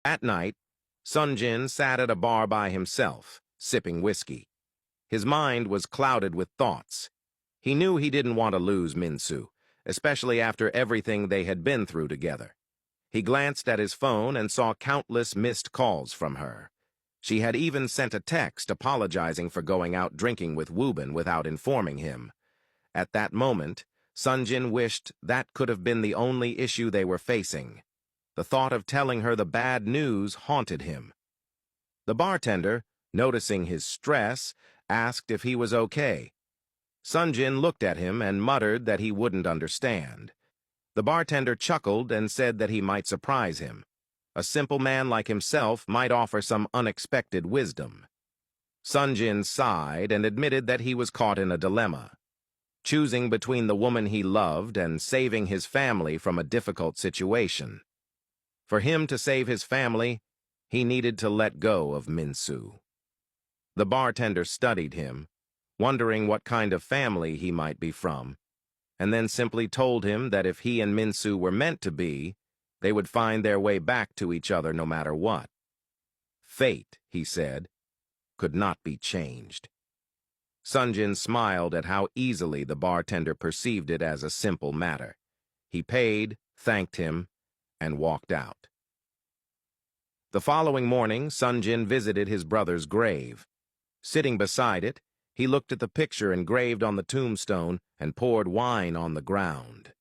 At night, Sunjin sat at a bar by himself, sipping whiskey. His mind was clouded with thoughts. He knew he didn't want to lose Minsu, especially after everything they had been through together. He glanced at his phone and saw countless missed calls from her. She had even sent a text apologizing for going out drinking with Woobin without informing him. At that moment, Sunjin wished that could have been the only issue they were facing. The thought of telling her the bad news haunted him. The bartender, noticing his stress, asked if he was okay. Sunjin looked at him and muttered that he wouldn't understand. The bartender chuckled and said that he might surprise him. A simple man like himself might offer some unexpected wisdom. Sunjin sighed and admitted that he was caught in a dilemma, choosing between the woman he loved and saving his family from a difficult situation. For him to save his family, he needed to let go of Minsu. The bartender studied him, wondering what kind of family he might be from, and then simply told him that if he and Minsu were meant to be, they would find their way back to each other no matter what. Fate, he said, could not be changed. Sunjin smiled at how easily the bartender perceived it as a simple matter. He paid, thanked him, and walked out. The following morning, Sunjin visited his brother's grave. Sitting beside it, he looked at the picture engraved on the tombstone and poured wine on the ground.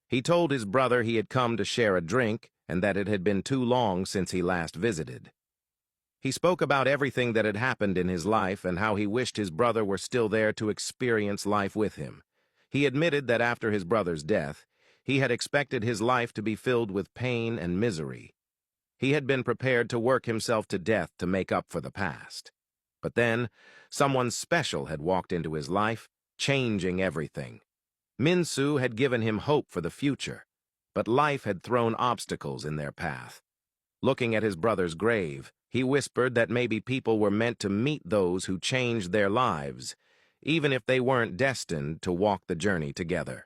He told his brother he had come to share a drink and that it had been too long since he last visited. He spoke about everything that had happened in his life and how he wished his brother were still there to experience life with him. He admitted that after his brother's death, he had expected his life to be filled with pain and misery. He had been prepared to work himself to death to make up for the past. But then, someone special had walked into his life, changing everything. Minsu had given him hope for the future, but life had thrown obstacles in their path. Looking at his brother's grave, he whispered that maybe people were meant to meet those who changed their lives, even if they weren't destined to walk the journey together.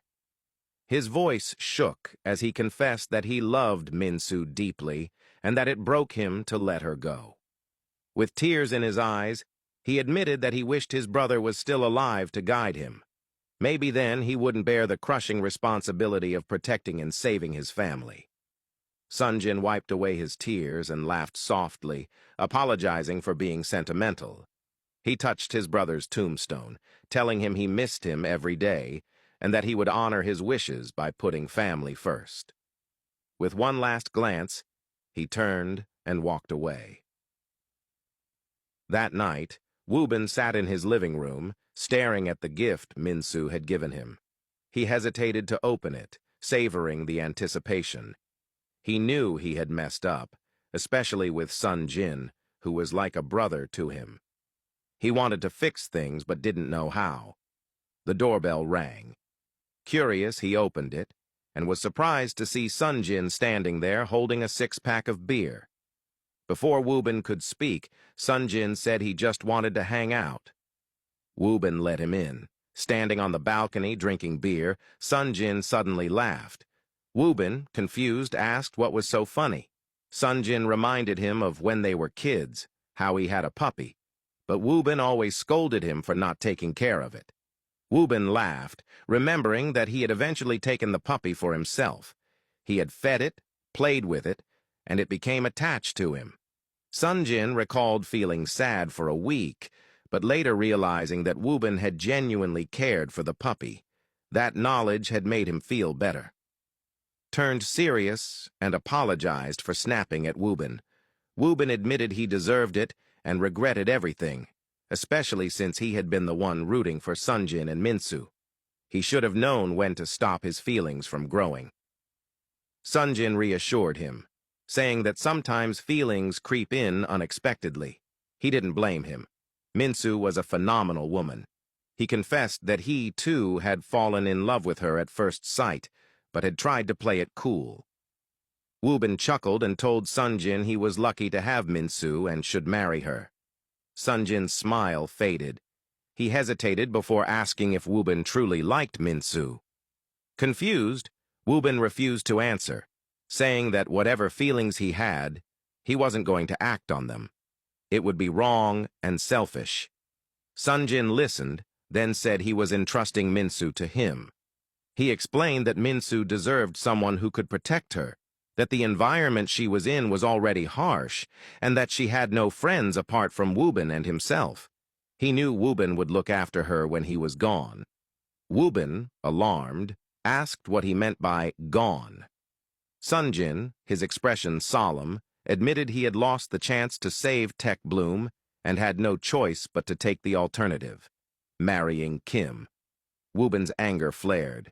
His voice shook as he confessed that he loved Minsu deeply and that it broke him to let her go. With tears in his eyes, he admitted that he wished his brother was still alive to guide him. Maybe then he wouldn't bear the crushing responsibility of protecting and saving his family. Sunjin wiped away his tears and laughed softly, apologizing for being sentimental. He touched his brother's tombstone, telling him he missed him every day and that he would honor his wishes by putting family first. With one last glance, he turned and walked away. That night, Woobin sat in his living room, staring at the gift Minsu had given him. He hesitated to open it, savoring the anticipation. He knew he had messed up, especially with Sunjin, who was like a brother to him. He wanted to fix things but didn't know how. The doorbell rang. Curious, he opened it, and was surprised to see Sunjin standing there holding a six-pack of beer. Before Woobin could speak, Sunjin said he just wanted to hang out. Woobin let him in. Standing on the balcony drinking beer, Sunjin suddenly laughed. Woobin, confused, asked what was so funny. Sunjin reminded him of when they were kids, how he had a puppy, but Woobin always scolded him for not taking care of it. Woobin laughed, remembering that he had eventually taken the puppy for himself. He had fed it, played with it, and it became attached to him. Sunjin recalled feeling sad for a week, but later realizing that Woobin had genuinely cared for the puppy. That knowledge had made him feel better. Turned serious and apologized for snapping at Woobin. Woobin admitted he deserved it and regretted everything, especially since he had been the one rooting for Sunjin and Minsu. He should have known when to stop his feelings from growing. Sunjin reassured him, saying that sometimes feelings creep in unexpectedly. He didn't blame him. Minsu was a phenomenal woman. He confessed that he, too, had fallen in love with her at first sight, but had tried to play it cool. Woobin chuckled and told Sunjin he was lucky to have Minsu and should marry her. Sunjin's smile faded. He hesitated before asking if Woobin truly liked Minsu. Confused, Woobin refused to answer, saying that whatever feelings he had, He wasn't going to act on them. It would be wrong and selfish. Sunjin listened, then said he was entrusting Minsu to him. He explained that Minsu deserved someone who could protect her, that the environment she was in was already harsh, and that she had no friends apart from Wubin and himself. He knew Wubin would look after her when he was gone. Wubin, alarmed, asked what he meant by gone. Sunjin, his expression solemn, admitted he had lost the chance to save Tech Bloom and had no choice but to take the alternative, marrying Kim. Wubin's anger flared.